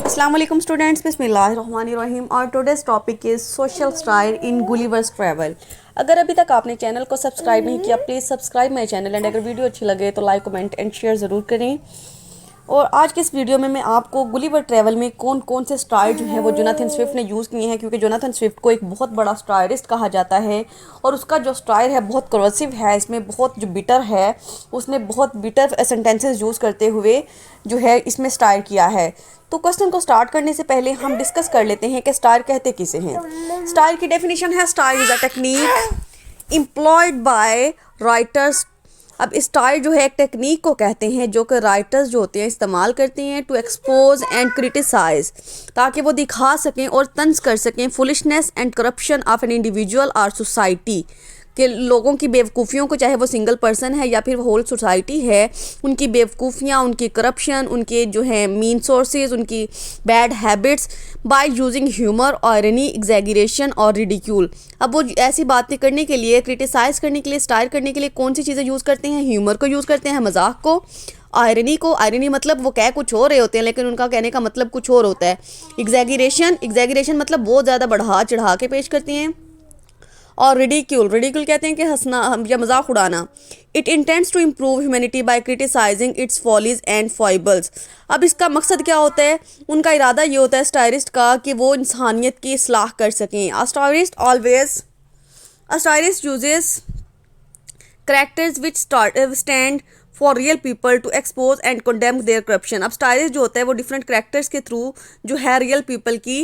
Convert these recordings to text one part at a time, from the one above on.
अस्सलाम वालेकुम स्टूडेंट्स, बिस्मिल्लाहिर्रहमानिर्रहीम। और today's topic is social style in Gulliver's travel. अगर अभी तक आपने चैनल को सब्सक्राइब नहीं किया, please subscribe my channel and अगर वीडियो अच्छी लगे तो लाइक कमेंट एंड शेयर ज़रूर करें। और आज के इस वीडियो में मैं आपको गुलिवर ट्रैवल में कौन कौन से स्टाइल जो है वो जोनाथन स्विफ्ट ने यूज़ किए हैं, क्योंकि जोनाथन स्विफ्ट को एक बहुत बड़ा स्टाइलिस्ट कहा जाता है और उसका जो स्टाइल है बहुत करसिव है, इसमें बहुत जो बिटर है, उसने बहुत बिटर सेंटेंसेस यूज़ करते हुए जो है इसमें स्टाइल किया है। तो क्वेश्चन को स्टार्ट करने से पहले हम डिस्कस कर लेते हैं कि स्टाइल कहते किसे हैं। स्टाइल की डेफिनेशन है, style is a technique employed by writers. अब स्टाइल जो है एक टेक्निक को कहते हैं जो कि राइटर्स जो होते हैं इस्तेमाल करते हैं टू एक्सपोज एंड क्रिटिसाइज, ताकि वो दिखा सकें और तंज कर सकें foolishness and corruption of an individual और सोसाइटी के लोगों की बेवकूफ़ियों को, चाहे वो सिंगल पर्सन है या फिर होल सोसाइटी है, उनकी बेवकूफ़ियाँ, उनकी करप्शन, उनके जो है मीन सोर्सेज, उनकी bad habits by using humour, irony, exaggeration और रिडिक्यूल। अब वो ऐसी बातें करने के लिए, क्रिटिसाइज़ करने के लिए, स्टाइल करने के लिए कौन सी चीज़ें यूज़ करते हैं? ह्यूमर को यूज़ करते हैं, मजाक को, आयरनी को। आयरनी मतलब वो कह कुछ हो रहे होते हैं लेकिन उनका कहने का मतलब कुछ और होता है। एग्जैगरेशन मतलब बहुत ज़्यादा बढ़ा चढ़ा के पेश करते हैं। और रिडिक्यूल कहते हैं कि हंसना या मजाक उड़ाना। It intends to improve humanity by criticising its follies and foibles. अब इसका मकसद क्या होता है? उनका इरादा ये होता है स्टाइलिस्ट का कि वो इंसानियत की इस्लाह कर सकें। A stylist uses characters which stand for real people to expose and condemn their corruption. अब स्टाइलिस्ट जो होता है वो डिफरेंट करेक्टर्स के थ्रू जो है रियल पीपल की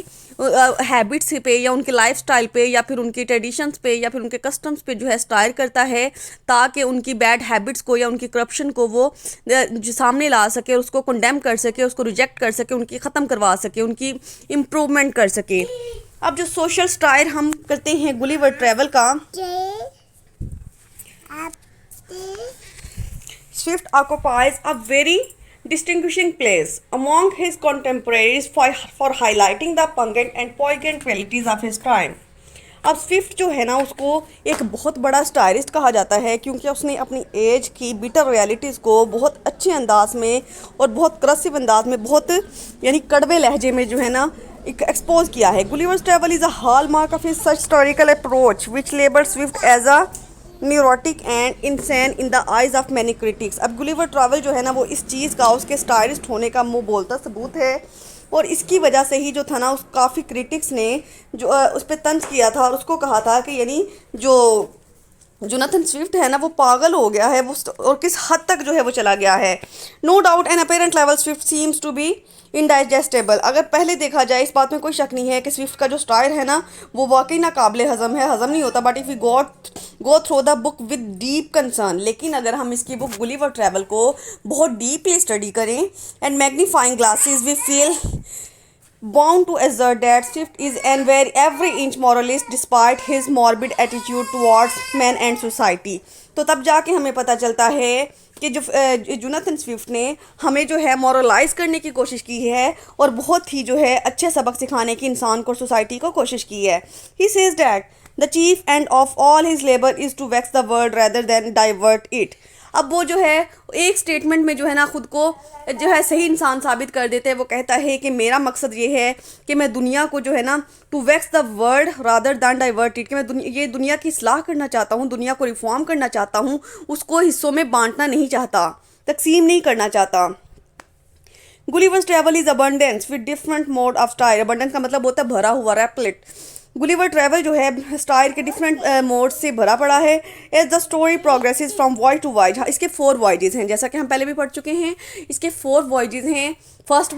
हैबिट्स पे या उनके लाइफ स्टाइल पे या फिर उनकी ट्रेडिशंस पे या फिर उनके कस्टम्स पे जो है स्टाइल करता है, ताकि उनकी बैड हैबिट्स को या उनकी करप्शन को वो जो सामने ला सके, उसको कंडेम कर सके, उसको रिजेक्ट कर सके, उनकी ख़त्म करवा सके, उनकी इम्प्रूवमेंट कर सके। अब जो सोशल स्टाइल हम करते हैं गुलिवर ट्रैवल का, Swift occupies a very distinguishing place among his contemporaries for highlighting the pungent and poignant qualities of his time. अब स्विफ्ट जो है ना उसको एक बहुत बड़ा स्टाइलिस्ट कहा जाता है, क्योंकि उसने अपनी एज की बिटर रियलिटीज़ को बहुत अच्छे अंदाज में और बहुत करसिव अंदाज में, बहुत यानी कड़वे लहजे में जो है ना एक एक्सपोज किया है। Gulliver's travel is a hallmark of his such historical approach which label Swift as a neurotic and insane in the eyes of many critics. अब गुलिवर ट्रैवल जो है ना वो इस चीज़ का, उसके स्टाइलिस्ट होने का मुंह बोलता सबूत है, और इसकी वजह से ही जो था ना उस काफ़ी क्रिटिक्स ने जो उस पर तंज किया था और उसको कहा था कि यानी जो जोनाथन स्विफ्ट है ना वो पागल हो गया है, वो और किस हद तक जो है वो चला गया है। No doubt an apparent level Swift seems to be indigestible. अगर पहले देखा जाए इस बात में कोई शक नहीं है कि स्विफ्ट का जो स्टाइल है ना वो वाकई नाकाबिले हज़म है, हज़म नहीं होता। But if you go through the book with deep concern, लेकिन अगर हम इसकी बुक गुलिवर ट्रैवल को बहुत डीपली स्टडी करें and magnifying glasses we feel bound to assert that Swift is an every inch moralist despite his morbid attitude towards men and society. तो तब जाके हमें पता चलता है कि जो जोनाथन स्विफ्ट ने हमें जो है मॉरलाइज करने की कोशिश की है और बहुत ही जो है अच्छे सबक सिखाने की इंसान को, सोसाइटी को कोशिश की है। He says that the chief end of all his labour is to vex the world rather than divert it. अब वो जो है एक स्टेटमेंट में जो है ना खुद को जो है सही इंसान साबित कर देते हैं। वो कहता है कि मेरा मकसद ये है कि मैं दुनिया को जो है ना to vex the world rather than divert it, कि मैं ये दुनिया की इस्लाह करना चाहता हूँ, दुनिया को रिफॉर्म करना चाहता हूँ, उसको हिस्सों में बांटना नहीं चाहता, तकसीम नहीं करना चाहता। Gulliver's travel is abundance with different mode of style. Abundance का मतलब होता है भरा हुआ, रैपलेट। गुलिवर ट्रैवल जो है स्टाइल के डिफरेंट मोड से भरा पड़ा है। As the story progresses from voyage to voyage. इसके 4 वॉयजेज़ हैं, जैसा कि हम पहले भी पढ़ चुके हैं। इसके 4 वॉयजेज़ हैं। फर्स्ट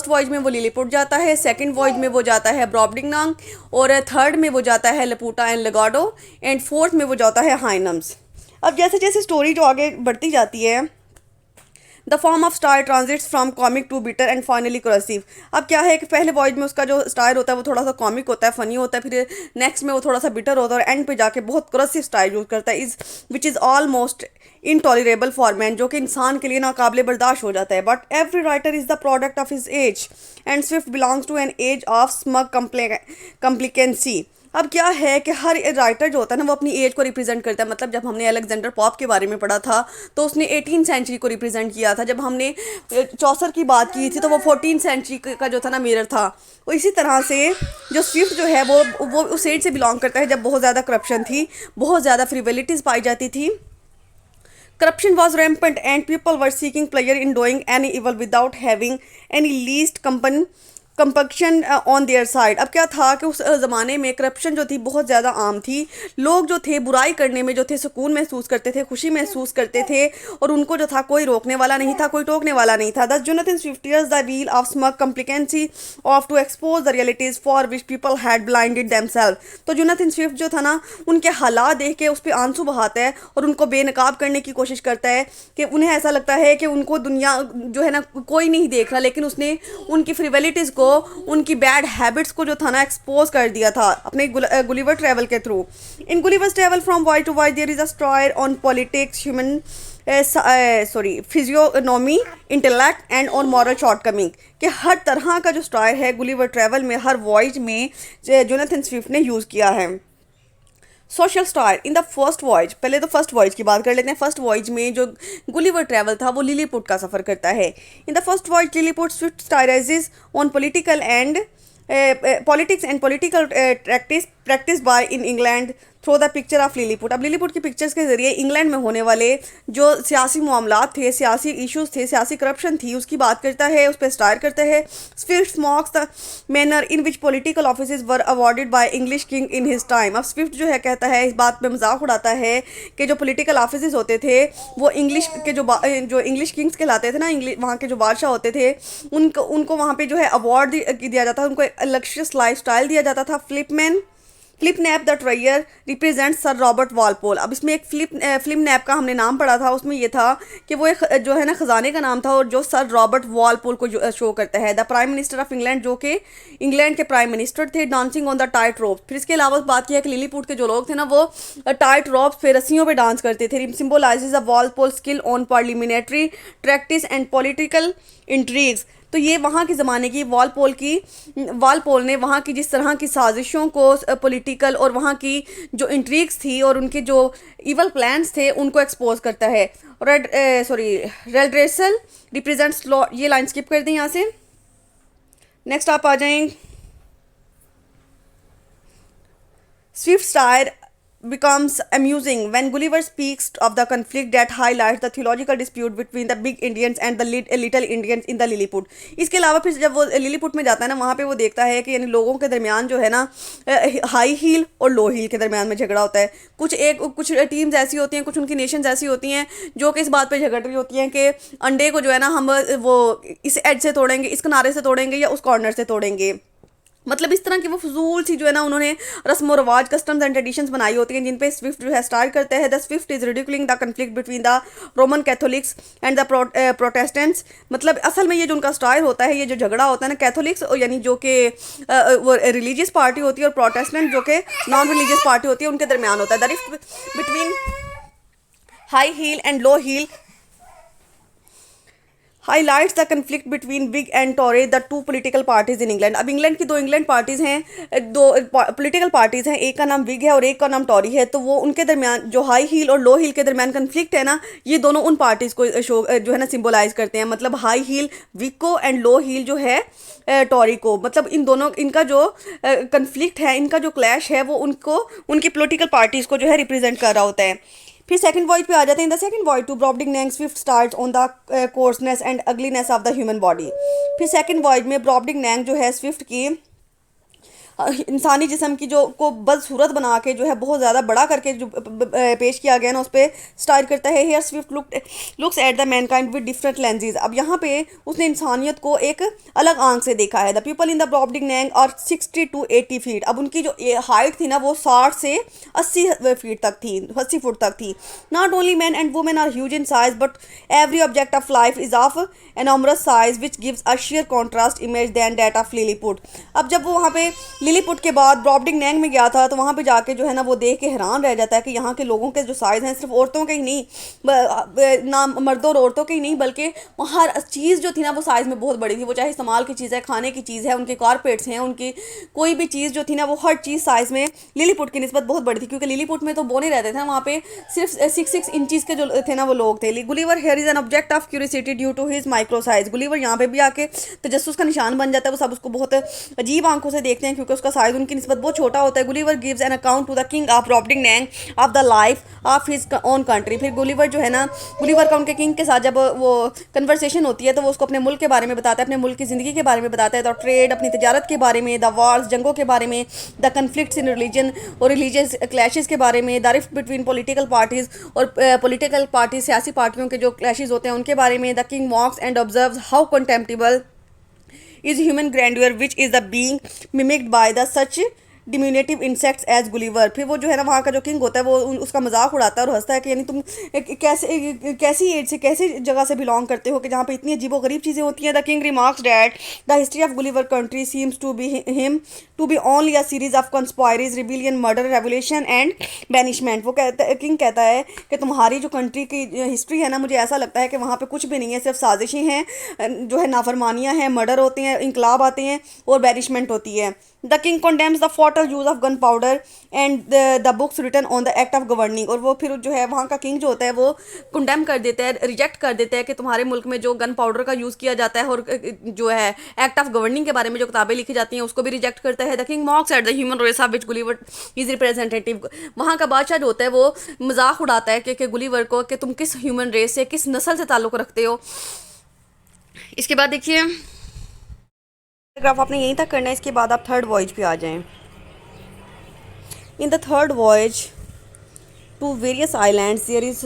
वॉयज में वो लिलीपुट जाता है, सेकंड वॉयज में वो जाता है ब्रॉबडिंगनांग, और थर्ड में वो जाता है लपूटा एंड लगाडो, एंड फोर्थ में वो जाता है हाइनम्स। अब जैसे जैसे स्टोरी जो आगे बढ़ती जाती है, the form of style transits from comic to bitter and finally cursive. अब क्या है कि पहले वॉइज में उसका जो स्टाइल होता है वो थोड़ा सा कॉमिक होता है, फनी होता है, फिर नेक्स्ट में वो थोड़ा सा बिटर होता है और एंड पे जाके बहुत करसिव स्टाइल यूज़ करता है, which is almost intolerable for man, जो कि इंसान के लिए नाकाबिले बर्दाश्त हो जाता है। But every writer is the product of his age and Swift belongs to an age of smug complacency. अब क्या है कि हर राइटर जो होता है ना वो अपनी एज को रिप्रेजेंट करता है। मतलब जब हमने अलेक्जेंडर पॉप के बारे में पढ़ा था तो उसने 18 सेंचुरी को रिप्रेजेंट किया था। जब हमने चौसर की बात की थी तो वो 14 सेंचुरी का जो था ना मिरर था। वो इसी तरह से जो स्विफ्ट जो है वो उस एज से बिलोंग करता है जब बहुत ज़्यादा करप्शन थी, बहुत ज़्यादा फ्रिवलिटीज़ पाई जाती थी। Corruption was rampant and people were seeking pleasure in doing any evil without having any least compunction on their side. अब क्या था कि उस ज़माने में करप्शन जो थी बहुत ज़्यादा आम थी। लोग जो थे बुराई करने में जो थे सुकून महसूस करते थे, खुशी महसूस करते थे, और उनको जो था कोई रोकने वाला नहीं था, कोई टोकने वाला नहीं था। Thus Jonathan Swift used the wheel of smug complacency of to expose the realities for which people had blinded themselves. तो जोनाथन स्विफ्ट जो था ना उनके हालात देख के उस पर आंसू बहाता है और उनको बेनकाब करने की कोशिश करता है कि उन्हें ऐसा लगता है कि उनको दुनिया जो है ना कोई नहीं देख रहा, लेकिन उसने उनकी फ्रिवलिटीज़ को, उनकी बैड हैबिट्स को जो था ना एक्सपोज कर दिया था अपने गुलिवर ट्रैवल के थ्रू। In Gulliver's travel from Y to Y there is a story on politics, human physiognomy, intellect and on moral shortcoming. कि हर तरह का जो स्टाइल है गुलिवर ट्रैवल में, हर वॉयज में जोनाथन स्विफ्ट ने यूज़ किया है। Social star in the first voyage, पहले तो फर्स्ट वॉयज की बात कर लेते हैं। फर्स्ट वॉयज में जो गुलिवर ट्रैवल था वो लिलीपुट का सफ़र करता है। In the first voyage Lilliput Swift satirizes on politics and political practice by in England through the picture of Lilliput. अब लिलीपुट की पिक्चर्स के जरिए इंग्लैंड में होने वाले जो सियासी मामलात थे, सियासी इश्यूज थे, सियासी करप्शन थी, उसकी बात करता है, उस पर स्टार करता है। Swift मॉक्स the manner in which political offices were awarded by English king in his time. अब स्विफ्ट जो है कहता है, इस बात पे मजाक उड़ाता है कि जो पॉलिटिकल ऑफिसेज होते थे वो इंग्लिश के जो इंग्लिश किंग्स कहलाते थे ना, वहाँ के जो बादशाह होते थे, उनको वहाँ पे जो है अवार्ड दिया जाता था, उनको एक लग्जरियस लाइफ स्टाइल दिया जाता था। Flimnap the treasurer represent sir Robert Walpole. अब इसमें एक फ्लिपनैप का हमने नाम पढ़ा था, उसमें ये था कि वो एक जो है ना ख़जाने का नाम था और जो सर रॉबर्ट वॉलपोल को शो करता है। The prime minister of England, जो कि इंग्लैंड के प्राइम मिनिस्टर थे, dancing on the tight ropes. फिर इसके अलावा बात किया कि लिलीपुट के जो लोग थे ना वो टाइट रोप्स पे, रस्सियों पे डांस करते थे। Symbolises a Walpole skill on parliamentary practice and political intrigues. तो ये वहाँ के ज़माने की वॉलपोल ने वहाँ की जिस तरह की साजिशों को, पॉलिटिकल और वहाँ की जो इंट्रीग्स थी और उनके जो इवल प्लान्स थे उनको एक्सपोज करता है। Redressal represents law. ये लाइन स्किप कर दें यहाँ से, नेक्स्ट आप आ जाएं। Swift star becomes amusing when Gulliver speaks of the conflict that highlights the theological dispute between the big Indians and the little Indians in the Lilliput। इसके अलावा फिर जब वो लिलीपुट में जाता है ना, वहाँ पे वो देखता है कि यानी लोगों के दरमियान जो है ना हाई हील और लो हील के दरमियान में झगड़ा होता है। कुछ टीम्स ऐसी होती हैं, कुछ उनकी नेशंस ऐसी होती हैं जो कि इस बात पे झगड़ रही होती हैं कि अंडे को जो है ना हम वो इस एज से तोड़ेंगे, इस किनारे से तोड़ेंगे या उस कॉर्नर से तोड़ेंगे। मतलब इस तरह की वो फजूल सी जो है ना उन्होंने रस्म और रवाज, कस्टम्स एंड ट्रेडिशंस बनाई होती हैं जिन पे स्विफ्ट जो है स्टार करते हैं। The Swift is ridiculing the conflict between the Roman Catholics and the Protestants. मतलब असल में ये जो उनका स्टार होता है, ये जो झगड़ा होता है ना कैथोलिक्स यानी जो कि वो रिलीजियस पार्टी होती है और प्रोटेस्टेंट जो कि नॉन रिलीजियस पार्टी होती है, उनके दरमियान होता है। The rift between high heel and low heel highlights the conflict between Whig and Tory, the two political parties in England। अब इंग्लैंड की दो इंग्लैंड पार्टीज़ हैं, दो पॉलिटिकल पार्टीज़ हैं, एक का नाम विग है और एक का नाम टॉरी है। तो वो उनके दरमियान जो हाई हील और लो हील के दरमियान कन्फ्लिक्ट है ना, ये दोनों उन पार्टीज़ को शो जो है ना सिम्बोलाइज करते हैं। मतलब हाई हील विग को एंड लो हील जो है टॉरी को। मतलब इन दोनों, इनका जो कन्फ्लिक्ट है, इनका जो क्लैश है वो उनको उनकी पोलिटिकल पार्टीज़ को जो है रिप्रेजेंट कर रहा होता है। फिर सेकंड वॉइज पे आ जाते हैं। In the second voyage to Brobdingnag Swift satires on the coarseness and ugliness of the human body. फिर सेकंड वॉइज में ब्रॉबडिंगनैंग जो है स्विफ्ट की इंसानी जिस्म की जो को बदसूरत बना के जो है बहुत ज़्यादा बड़ा करके जो पेश किया गया ना, उस पर स्टार करता है। Here Swift looks at the mankind with different lenses. अब यहाँ पे उसने इंसानियत को एक अलग आंख से देखा है। The people in the Brobdingnag are 60 to 80 feet. अब उनकी जो हाइट थी ना वो 60 से 80 फीट तक थी, 80 फुट तक थी। Not only man and women are huge in size but every object of life is of enormous size which gives a sharper contrast image than that of Lilliput. अब जब वो वहाँ पे लिलीपुट के बाद ब्रॉबडिंग में गया था, तो वहाँ पे जाके जो है ना वो देख के हैरान रह जाता है कि यहाँ के लोगों के जो साइज़ हैं सिर्फ औरतों के ही नहीं, ना मर्दों और औरतों के ही नहीं, बल्कि वहाँ हर चीज़ जो थी ना वो साइज़ में बहुत बड़ी थी। वो चाहे इस्तेमाल की चीज़ है, खाने की चीज़ है, उनके कारपेट्स हैं, उनकी कोई भी चीज़ जो थी ना वो हर चीज़ साइज़ में लिलीपुट की निस्बत बहुत बड़ी थी, क्योंकि लिलीपुट में तो बोने रहते थे ना, वहाँ पे सिर्फ 6 इंचज़ के जो थे ना वो लोग थे। Gulliver here is an object of curiosity due to his micro size. Gulliver यहाँ पे भी आके तजस्सुस का निशान बन जाता है, वो सब उसको बहुत अजीब आंखों से देखते हैं क्योंकि उसका साइज उनकी निस्बत बहुत छोटा होता है। Gulliver gives an account to the king of Brobding of the life of his own country. फिर गुलिवर जो है ना, गुलिवर का उनके किंग के साथ जब वो कन्वर्सेशन होती है तो वो उसको अपने मुल्क के बारे में बताता है, अपने मुल्क की ज़िंदगी के बारे में बताता है, द ट्रेड, अपनी तजारत के बारे में, द वार्स, जंगों के बारे में, द कन्फ्लिक्ट्स इन रिलीजन और रिलीजियस क्लैशेस के बारे में, the rift between political parties और पॉलिटिकल पार्टी सियासी पार्टियों के जो क्लैशेस होते हैं उनके बारे में। The king mocks and observes how contemptible is human grandeur which is the being mimicked by the such diminutive insects as Gulliver. फिर वो जो है ना वहाँ का जो किंग होता है वो उसका मजाक उड़ाता है और हंसता है कि यानी तुम कैसी एज से, कैसी जगह से बिलोंग करते हो कि जहाँ पे इतनी अजीबो गरीब चीज़ें होती हैं। The king remarks that the history of Gulliver country seems to be him to be only a series of conspiracies, rebellion, murder, revolution and banishment. वो किंग कहता है कि तुम्हारी जो कंट्री की हिस्ट्री है ना, मुझे ऐसा लगता है कि वहाँ पे कुछ भी नहीं है, सिर्फ साजिशें हैं, जो है नाफरमानियाँ हैं, मर्डर होते हैं, इंकलाब आते हैं और बैनिशमेंट होती है। The king condemns the fatal use of gun powder and the books written on the act of governing. और वो फिर जो है वहाँ का किंग जो होता है वो कंडेम कर देता है, रिजेक्ट कर देता है कि तुम्हारे मुल्क में जो गन पाउडर का यूज़ किया जाता है और जो है एक्ट ऑफ गवर्निंग के बारे में जो किताबें लिखी जाती हैं उसको भी रिजेक्ट करता है। The king mocks at the human race of which Gulliver is representative. वहाँ का बादशाह जो होता है वो मजाक उड़ाता है कि गुलिवर को कि तुम किस ह्यूमन रेस से, किस नस्ल से ताल्लुक़ रखते हो। इसके बाद देखिए पैराग्राफ आपने यहीं तक करना है, इसके बाद आप थर्ड वॉयज पे आ जाएं। In the third voyage to various islands there is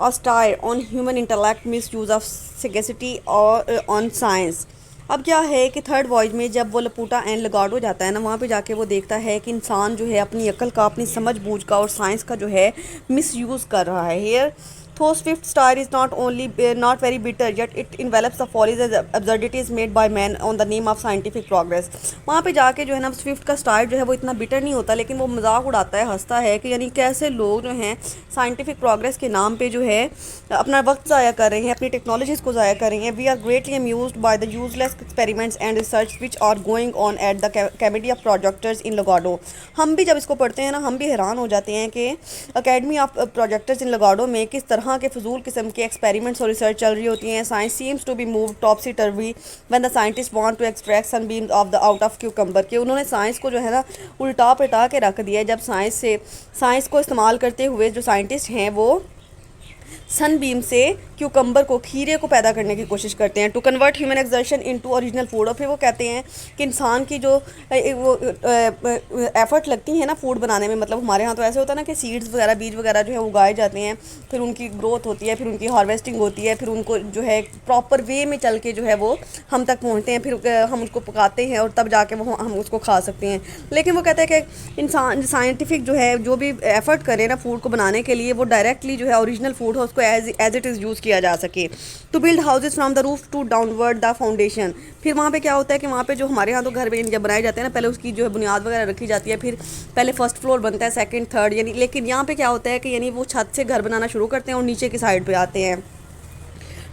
a satire on human intellect, misuse of sagacity और ऑन साइंस। अब क्या है कि थर्ड वॉयज में जब वो लपूटा एंड लगाडो जाता है ना, वहाँ पे जाके वो देखता है कि इंसान जो है अपनी अकल का, अपनी समझ बूझ का और साइंस का जो है मिस यूज़ कर रहा है। Here Though Swift's star is not very bitter, yet it envelops the follies and absurdities made by man on the name of scientific progress। वहाँ पे जाके जो है ना स्विफ्ट का स्टार जो है वो इतना बिटर नहीं होता, लेकिन वो मजाक उड़ाता है, हंसता है कि यानी कैसे लोग जो हैं साइंटिफिक प्रोग्रेस के नाम पे जो है अपना वक्त ज़ाया कर रहे हैं, अपनी टेक्नोलॉजीज़ को ज़ाया कर रहे हैं। We are greatly amused by the useless experiments and research which are going on at the academy of projectors in Lagado. हम भी जब इसको पढ़ते हैं ना, हम भी हैरान हो जाते हैं कि अकेडमी ऑफ प्रोजेक्टर्स इन लगाडो में किस तरह के फजूल किस्म के एक्सपेरिमेंट्स और रिसर्च चल रही होती हैं। Science seems to be move topsy turvy when the scientist want to extract sunbeams of the out of cucumber. के उन्होंने साइंस को जो है ना उल्टा पलटा के रख दिया है। जब साइंस को इस्तेमाल करते हुए जो साइंटिस्ट हैं वो सनबीम से क्यूकम्बर को, खीरे को पैदा करने की कोशिश करते हैं। To convert human exertion into original food. और फिर वो कहते हैं कि इंसान की जो वो एफर्ट लगती है ना फूड बनाने में, मतलब हमारे यहाँ तो ऐसे होता है ना कि सीड्स वगैरह, बीज वगैरह जो है उगाए जाते हैं, फिर उनकी ग्रोथ होती है, फिर उनकी हार्वेस्टिंग होती है, फिर उनको जो है प्रॉपर वे में चल के जो है वो हम तक पहुँचते हैं, फिर हम उसको पकाते हैं और तब जाके वो हम उसको खा सकते हैं। लेकिन वो कहते हैं कि इंसान साइंटिफिक जो है जो भी एफर्ट करे ना फूड को बनाने के लिए, वो डायरेक्टली जो है ओरिजिनल फूड हो उसको एज इट इज़ यूज़ किया जा सके। To build houses from the roof to downward the foundation. फिर वहाँ पे क्या होता है कि वहाँ पे जो हमारे यहाँ तो घर जब बनाए जाते हैं ना, पहले उसकी जो है बुनियाद वगैरह रखी जाती है, फिर पहले फर्स्ट फ्लोर बनता है, सेकंड, थर्ड, यानी। लेकिन यहाँ पे क्या होता है कि यानी वो छत से घर बनाना शुरू करते हैं और नीचे की साइड पे आते हैं।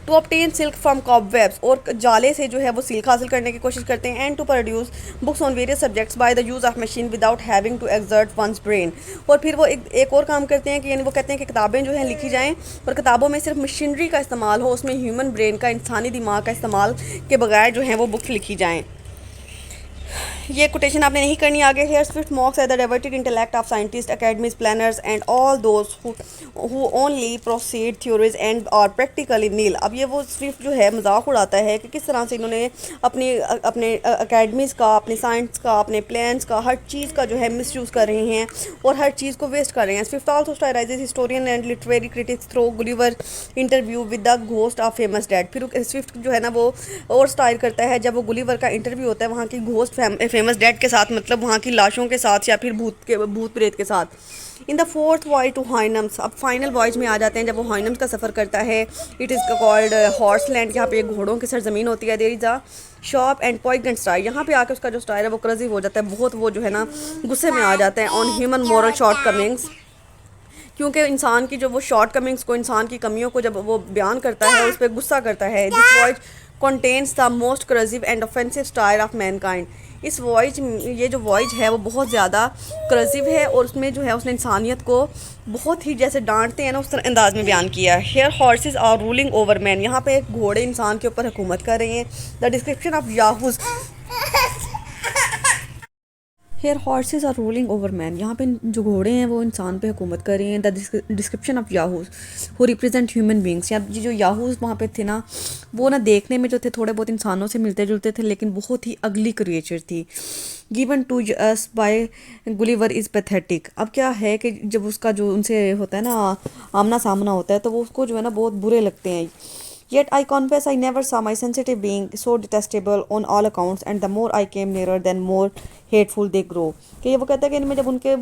To obtain silk from cobwebs, और जाले से जो है वो सिल्क हासिल करने की कोशिश करते हैं। And to produce books on various subjects by the use of machine without having to exert one's brain. और फिर वो एक और काम करते हैं कि यानी वो कहते हैं कि किताबें जो हैं लिखी जाएँ और किताबों में सिर्फ मशीनरी का इस्तेमाल हो, उसमें ह्यूमन ब्रेन का, इंसानी दिमाग का इस्तेमाल के बगैर जो है वो बुक्स लिखी जाएँ। ये कोटेशन आपने नहीं करनी आगे। Here Swift mocks at the diverted intellect of scientist, academies, planners and all those who only proceed theories and are practically nil. अब ये वो स्विफ्ट जो है मजाक उड़ाता है कि किस तरह से इन्होंने अपने अकेडमीज़ का, अपने साइंस का, अपने प्लान्स का, हर चीज़ का जो है मिस यूज़ कर रहे हैं और हर चीज़ को वेस्ट कर रहे हैं। Swift also satirizes historian and literary critics through Gulliver interview with the ghost of famous dead. फिर स्विफ्ट जो है ना वो और स्टाइल करता है जब वो गुलिवर का इंटरव्यू होता है वहाँ की घोस्ट फेमस डेड के साथ, मतलब वहाँ की लाशों के साथ या फिर भूत प्रेत के साथ। In the fourth voyage to Houyhnhnms, अब फाइनल वॉयज में आ जाते हैं जब वो हाइनम्स का सफ़र करता है। It is called horse land, यहाँ पे घोड़ों की सरजमीन होती है। There is a sharp and poignant satire, यहाँ पे आके उसका जो स्टाइल है वो क्रेजी हो जाता है, बहुत वो जो है ना गुस्से में आ जाता है on human moral shortcomings, क्योंकि इंसान की जो वो शॉर्ट कमिंग्स को, इंसान की कमियों को जब वो बयान करता है उस पर गुस्सा करता है। This voice contains the most corrosive and offensive satire of mankind, इस वॉइस, ये जो वॉइस है वो बहुत ज़्यादा क्रेजिव है और उसमें जो है उसने इंसानियत को बहुत ही जैसे डांटते हैं ना उस तरह अंदाज में बयान किया है। Here horses are ruling over man, यहाँ पे घोड़े इंसान के ऊपर हुकूमत कर रहे हैं। The description of Yahoos, here horses are ruling over man, यहाँ पे जो घोड़े हैं वो इंसान पे हुकूमत कर रहे हैं। The description of Yahoos who represent human beings, या जो याहूज वहाँ पे थे ना वो ना देखने में जो थे थोड़े बहुत इंसानों से मिलते जुलते थे लेकिन बहुत ही अगली क्रिएचर थी। Given to us by Gulliver is pathetic, अब क्या है कि जब उसका जो उनसे होता है ना आमना सामना होता है तो वो उसको जो है ना बहुत बुरे लगते हैं। Yet I confess I never saw my sensitive being so detestable on all accounts, and the more I came nearer, then more hateful they grow. कि ये वो कहता है कि इनमें जब उनके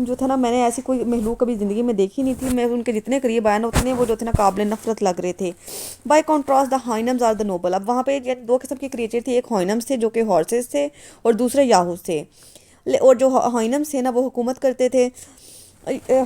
जो था ना, मैंने ऐसी कोई महलूक कभी ज़िंदगी में देखी नहीं थी, मैं उनके जितने करीब आया ना उतने वो जो थे ना काबिल नफरत लग रहे थे। By contrast the Houyhnhnms are the noble, अब वहाँ पे दो किस्म के क्रिएचर थे, एक हाइनम्स थे जो कि हॉर्सेस थे और दूसरे याहूस थे। और जो हाइनम्स थे ना वो हुकूमत करते थे।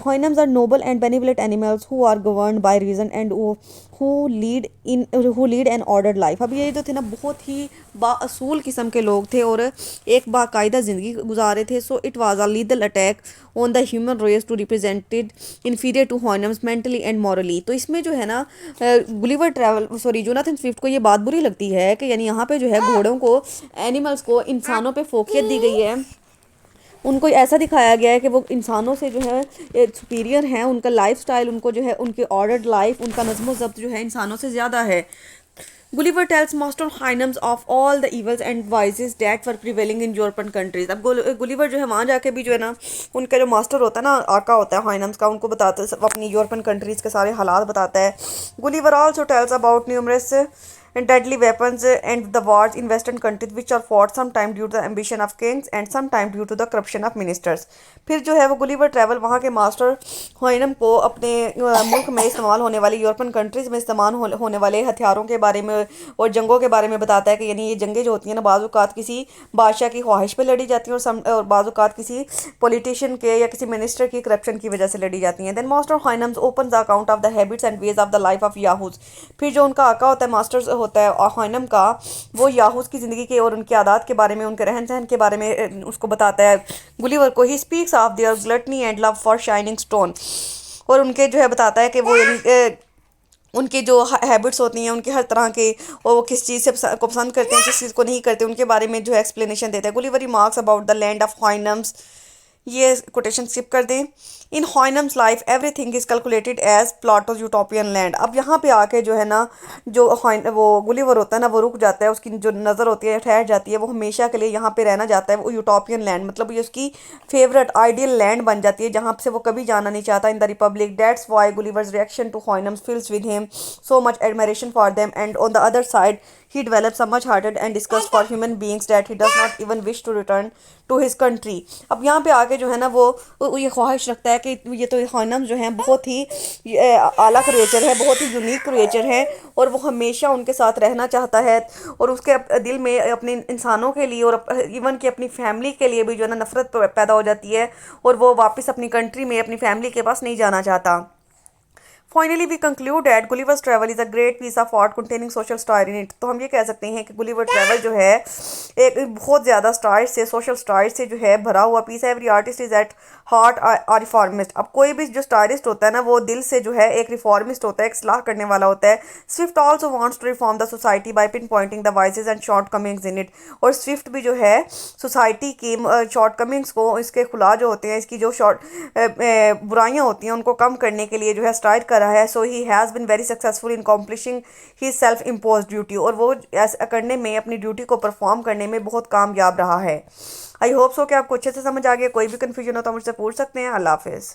Houyhnhnms are noble and benevolent animals who are governed by reason and who lead an ordered life। अब ये जो थे ना बहुत ही बाअसूल किस्म के लोग थे और एक बाकायदा ज़िंदगी गुजारे थे। So it was a lethal attack on the human race to represented inferior to Houyhnhnms mentally and morally. तो इसमें जो है ना Gulliver travel sorry Jonathan Swift को ये बात बुरी लगती है कि यानी यहाँ पे जो है घोड़ों को, एनिमल्स को इंसानों पे फोकियत दी गई है, उनको ऐसा दिखाया गया है कि वो इंसानों से जो है सुपीरियर हैं, उनका लाइफ स्टाइल, उनको जो है उनकी ऑर्डर्ड लाइफ, उनका नज़्म ज़ब्त जो है इंसानों से ज़्यादा है। Gulliver tells master Houyhnhnms of all the evils and vices that were prevailing in European countries. अब गुलिवर जो है वहाँ जाके भी जो है ना उनका जो मास्टर होता है ना, आका होता है हाइनम्स का, उनको बताता है अपनी यूरोपियन कंट्रीज़ के सारे हालात बताता है। Gulliver also tells about numerous and deadly weapons and the wars in western countries which are fought sometime due to the ambition of kings and sometime due to the corruption of ministers। फिर जो है वो Gulliver travel वहाँ के master हाइनम को अपने मुल्क में इस्तेमाल होने वाली, यूरोपियन कंट्रीज़ में इस्तेमाल होने वाले हथियारों के बारे में और जंगों के बारे में बताता है कि यानी ये जंगें जो होती हैं ना बाज़ औक़ात किसी बादशाह की ख्वाहिश पे लड़ी जाती हैं और बाज़ औक़ात किसी पॉलिटिशियन के या किसी मिनिस्टर की करप्शन की वजह से लड़ी जाती हैं। Then master Houyhnhnms open the account of the habits and ways of the life of Yahoos, फिर जो उनका आका होता है, मास्टर होता है हाइनम का, वो याहूस की ज़िंदगी के और उनकी आदत के बारे में, उनके रहन सहन के बारे में उसको बताता है गुलिवर को। He speaks of their gluttony and love for shining stone, और उनके जो है बताता है कि वो उनकी जो हैबिट्स होती हैं उनकी हर तरह के, और वो किस चीज़ से को पसंद करते हैं, किस चीज़ को नहीं करते, उनके बारे में जो है एक्सप्लेनेशन देता है। Gulliver remarks about the land of Houyhnhnms, ये कोटेशन स्किप कर दें। In Houyhnhnms life everything is calculated as Plato's utopian land. अब यहाँ पे आके जो है ना जो वो गुलिवर होता है ना वो रुक जाता है, उसकी जो नज़र होती है ठहर जाती है, वो हमेशा के लिए यहाँ पे रहना चाहता है। वो यूटोपियन लैंड मतलब ये उसकी फेवरेट आइडियल लैंड बन जाती है जहाँ से वो कभी जाना नहीं चाहता। In the Republic that's why Gulliver's reaction to Houyhnhnms fills with him so much admiration for them, and on the other side he develops a much hearted and disgust for human beings that he does not even wish to return to his country। अब यहाँ पे आके जो है ना वो ये ख्वाहिश रखता है कि ये तो हाइनम्स जो हैं बहुत ही आला क्रिएचर है, बहुत ही यूनिक क्रिएचर है और वो हमेशा उनके साथ रहना चाहता है, और उसके दिल में अपने इंसानों के लिए और इवन कि अपनी फैमिली के लिए भी जो है ना नफरत पैदा हो जाती है और वो वापस अपनी कंट्री में अपनी फैमिली के पास नहीं जाना चाहता। Finally, we conclude that Gulliver's Travel is a great piece of art containing social satire in it। तो हम ये कह सकते हैं कि गुलिवर ट्रैवल जो है एक बहुत ज़्यादा स्टाइल से, सोशल स्टाइल से जो है भरा हुआ पीस है। Every artist is at heart a reformist. अब कोई भी जो स्टाइलिस्ट होता है ना वो दिल से जो है एक रिफॉर्मिस्ट होता है, एक सलाह करने वाला होता है। Swift also wants to reform the society by pinpointing the vices and shortcomings in it. और स्विफ्ट भी जो है सोसाइटी की शॉर्ट कमिंग्स को, इसके खुला जो होते हैं, इसकी जो बुराइयाँ होती हैं उनको कम करने के लिए जो है स्टाइल कर रहा है। So he has been very successful in accomplishing he self impose duty. और वो ऐसा करने में, अपनी ड्यूटी को परफॉर्म करने में बहुत कामयाब रहा है। आई होप सो कि आपको अच्छे से समझ आ गया। कोई भी कन्फ्यूजन हो तो मुझसे पूछ सकते हैं। अल्लाह हाफिज़।